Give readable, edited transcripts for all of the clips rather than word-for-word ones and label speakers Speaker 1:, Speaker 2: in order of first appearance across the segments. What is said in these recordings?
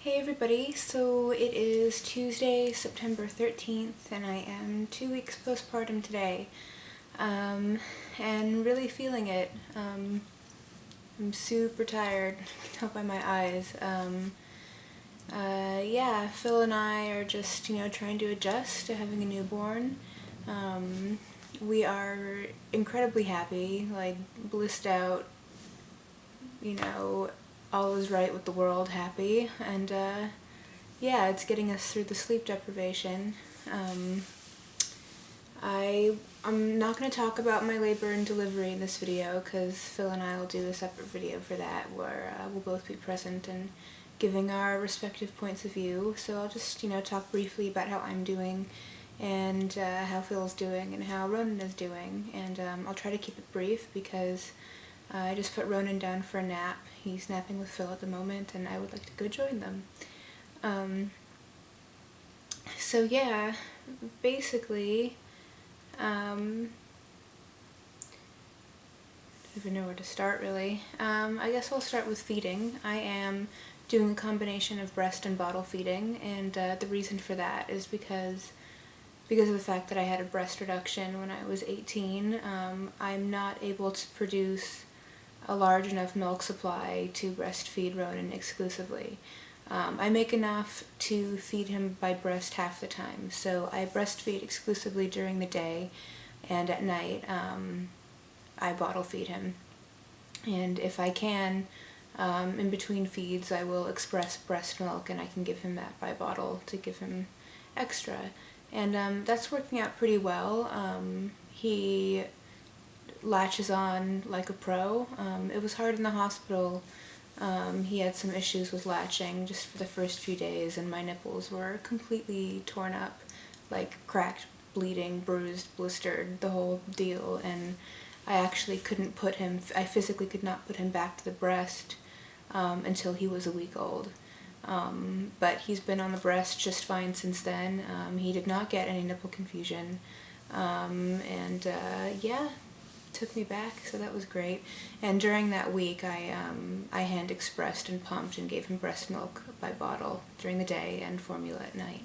Speaker 1: Hey everybody, so it is Tuesday, September 13th, and I am 2 weeks postpartum today, and really feeling it. I'm super tired, you can tell by my eyes. Yeah, Phil and I are just, trying to adjust to having a newborn. We are incredibly happy, like, blissed out, all is right with the world happy, and yeah, it's getting us through the sleep deprivation. I'm not going to talk about my labor and delivery in this video because Phil and I will do a separate video for that where we'll both be present and giving our respective points of view. So I'll just, talk briefly about how I'm doing and how Phil's doing and how Ronan is doing. And I'll try to keep it brief because I just put Ronan down for a nap. He's napping with Phil at the moment and I would like to go join them. So yeah, basically, I don't even know where to start really. I guess I'll start with feeding. I am doing a combination of breast and bottle feeding, and the reason for that is because of the fact that I had a breast reduction when I was 18. I'm not able to produce a large enough milk supply to breastfeed Ronan exclusively. I make enough to feed him by breast half the time, so I breastfeed exclusively during the day, and at night I bottle feed him. And if I can, in between feeds, I will express breast milk and I can give him that by bottle to give him extra. And that's working out pretty well. He latches on like a pro. It was hard in the hospital. He had some issues with latching just for the first few days, and my nipples were completely torn up, like cracked, bleeding, bruised, blistered, the whole deal, and I actually couldn't put him, I physically could not put him back to the breast until he was a week old. But he's been on the breast just fine since then. He did not get any nipple confusion, and yeah, took me back, so that was great. And during that week I hand expressed and pumped and gave him breast milk by bottle during the day and formula at night.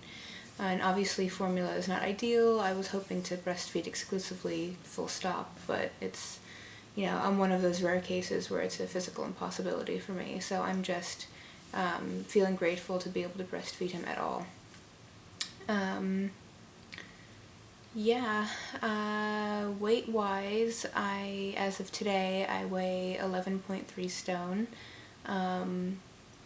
Speaker 1: And obviously formula is not ideal. I was hoping to breastfeed exclusively, full stop, but it's, I'm one of those rare cases where it's a physical impossibility for me, so I'm just feeling grateful to be able to breastfeed him at all. Yeah, weight-wise, as of today, I weigh 11.3 stone.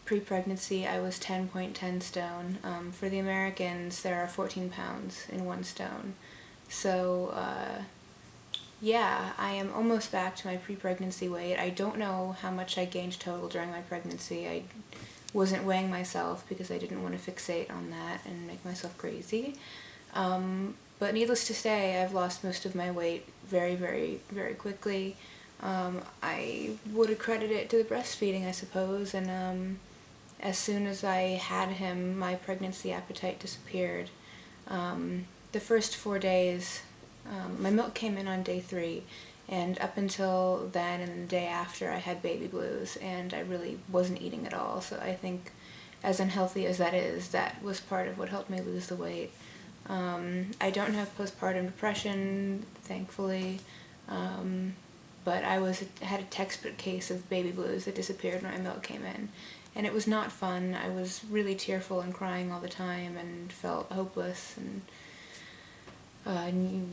Speaker 1: Pre-pregnancy, I was 10.10 stone. For the Americans, there are 14 pounds in 1 stone. So, yeah, I am almost back to my pre-pregnancy weight. I don't know how much I gained total during my pregnancy. I wasn't weighing myself because I didn't want to fixate on that and make myself crazy. But needless to say, I've lost most of my weight very, very, very quickly. I would accredit it to the breastfeeding, I suppose, and as soon as I had him, my pregnancy appetite disappeared. The first 4 days, my milk came in on day 3, and up until then and the day after, I had baby blues, and I really wasn't eating at all, so I think, as unhealthy as that is, that was part of what helped me lose the weight. I don't have postpartum depression, thankfully, but I had a textbook case of baby blues that disappeared when my milk came in, and it was not fun. I was really tearful and crying all the time and felt hopeless and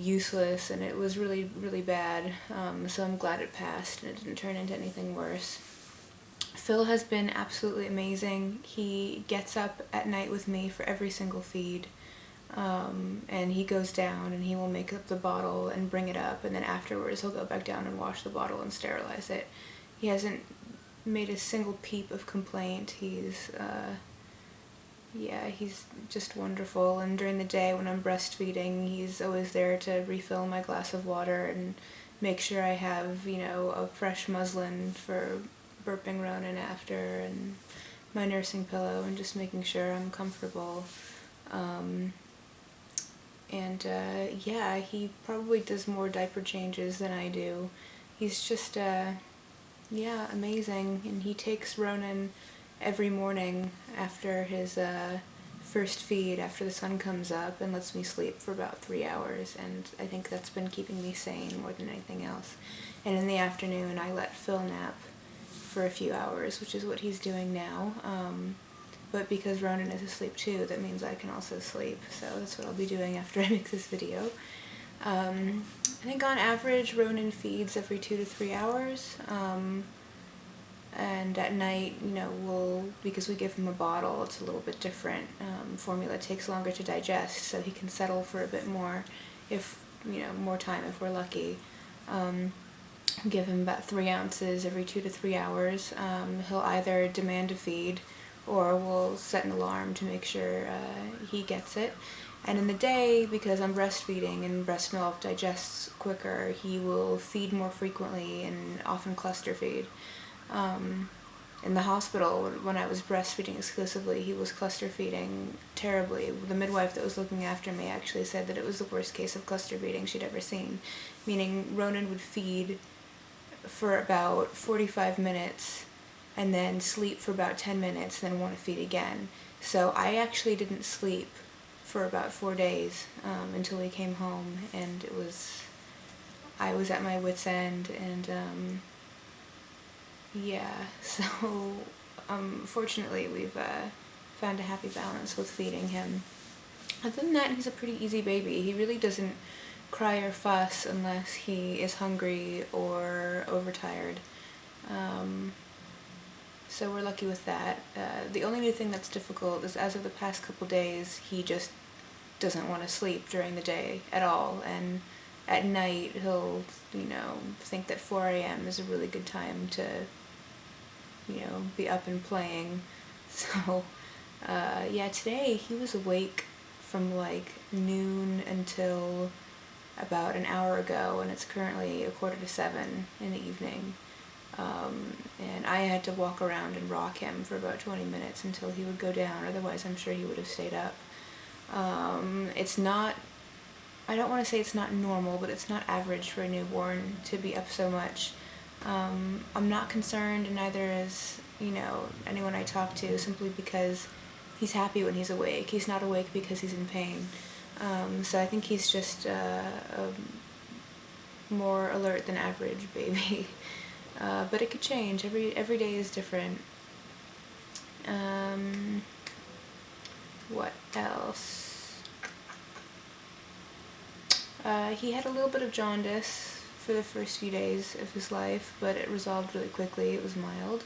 Speaker 1: useless, and it was really, really bad, so I'm glad it passed and it didn't turn into anything worse. Phil has been absolutely amazing. He gets up at night with me for every single feed. And he goes down and he will make up the bottle and bring it up, and then afterwards he'll go back down and wash the bottle and sterilize it. He hasn't made a single peep of complaint. He's just wonderful, and during the day when I'm breastfeeding, he's always there to refill my glass of water and make sure I have, a fresh muslin for burping Ronan after, and my nursing pillow, and just making sure I'm comfortable. Yeah, he probably does more diaper changes than I do. He's just, amazing, and he takes Ronan every morning after his first feed, after the sun comes up, and lets me sleep for about 3 hours, and I think that's been keeping me sane more than anything else. And in the afternoon I let Phil nap for a few hours, which is what he's doing now. But because Ronan is asleep too, that means I can also sleep, so that's what I'll be doing after I make this video. I think on average Ronan feeds every 2 to 3 hours, and at night, because we give him a bottle, it's a little bit different. Formula takes longer to digest, so he can settle for a bit more more time if we're lucky. Give him about 3 ounces every 2 to 3 hours. He'll either demand a feed, or we'll set an alarm to make sure he gets it. And in the day, because I'm breastfeeding and breast milk digests quicker, he will feed more frequently and often cluster feed. In the hospital, when I was breastfeeding exclusively, he was cluster feeding terribly. The midwife that was looking after me actually said that it was the worst case of cluster feeding she'd ever seen, meaning Ronan would feed for about 45 minutes and then sleep for about 10 minutes, then want to feed again. So I actually didn't sleep for about 4 days until we came home, and I was at my wit's end, and so fortunately we've found a happy balance with feeding him. Other than that, he's a pretty easy baby. He really doesn't cry or fuss unless he is hungry or overtired. So we're lucky with that. The only new thing that's difficult is, as of the past couple days, he just doesn't want to sleep during the day at all, and at night he'll, think that 4 a.m. is a really good time to, be up and playing. So, today he was awake from like noon until about an hour ago, and it's currently 6:45 in the evening. And I had to walk around and rock him for about 20 minutes until he would go down, otherwise I'm sure he would have stayed up. It's not, I don't want to say it's not normal, but it's not average for a newborn to be up so much. I'm not concerned, and neither is, anyone I talk to, simply because he's happy when he's awake. He's not awake because he's in pain. So I think he's just a more alert than average baby. But it could change. Every day is different. What else? He had a little bit of jaundice for the first few days of his life, but it resolved really quickly. It was mild.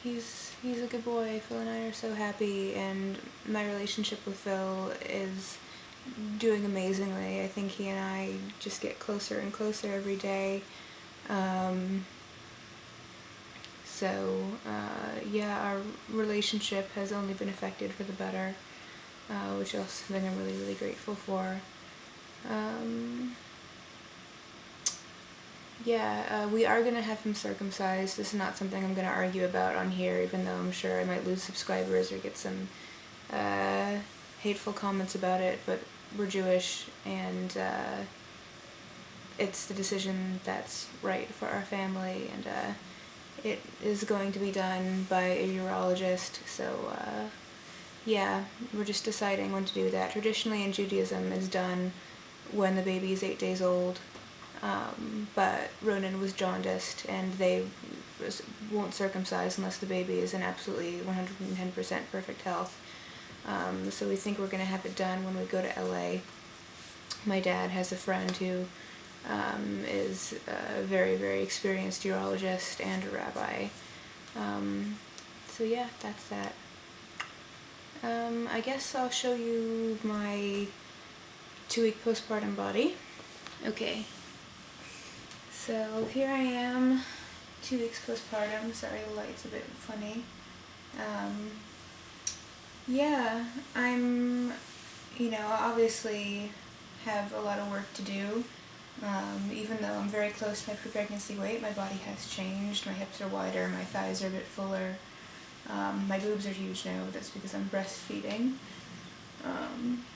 Speaker 1: He's a good boy. Phil and I are so happy, and my relationship with Phil is doing amazingly. I think he and I just get closer and closer every day. Our relationship has only been affected for the better, which is also something I'm really, really grateful for. We are going to have him circumcised. This is not something I'm going to argue about on here, even though I'm sure I might lose subscribers or get some hateful comments about it, but we're Jewish, and it's the decision that's right for our family, and it is going to be done by a urologist, so we're just deciding when to do that. Traditionally in Judaism, it's done when the baby is 8 days old, but Ronan was jaundiced, and they won't circumcise unless the baby is in absolutely 110% perfect health. So we think we're going to have it done when we go to LA. My dad has a friend who is a very, very experienced urologist and a rabbi. That's that. I guess I'll show you my 2-week postpartum body. Okay. So here I am, 2 weeks postpartum. Sorry, the light's a bit funny. I'm, obviously have a lot of work to do. Even though I'm very close to my pre-pregnancy weight, my body has changed. My hips are wider, my thighs are a bit fuller. My boobs are huge now, but that's because I'm breastfeeding.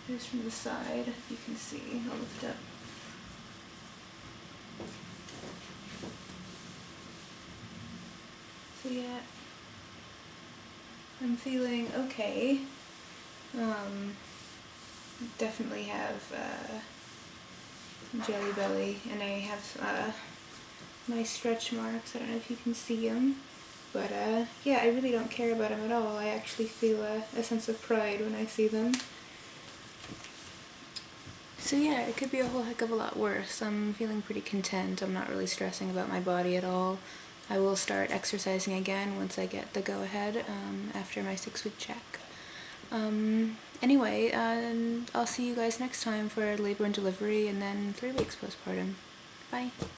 Speaker 1: Here's from the side, you can see. I'll lift up. So yeah, I'm feeling okay. Definitely have jelly belly, and I have my stretch marks. I don't know if you can see them, but yeah, I really don't care about them at all. I actually feel a sense of pride when I see them. So yeah, it could be a whole heck of a lot worse. I'm feeling pretty content. I'm not really stressing about my body at all. I will start exercising again once I get the go-ahead after my 6-week check. Anyway, I'll see you guys next time for labor and delivery, and then 3 weeks postpartum. Bye.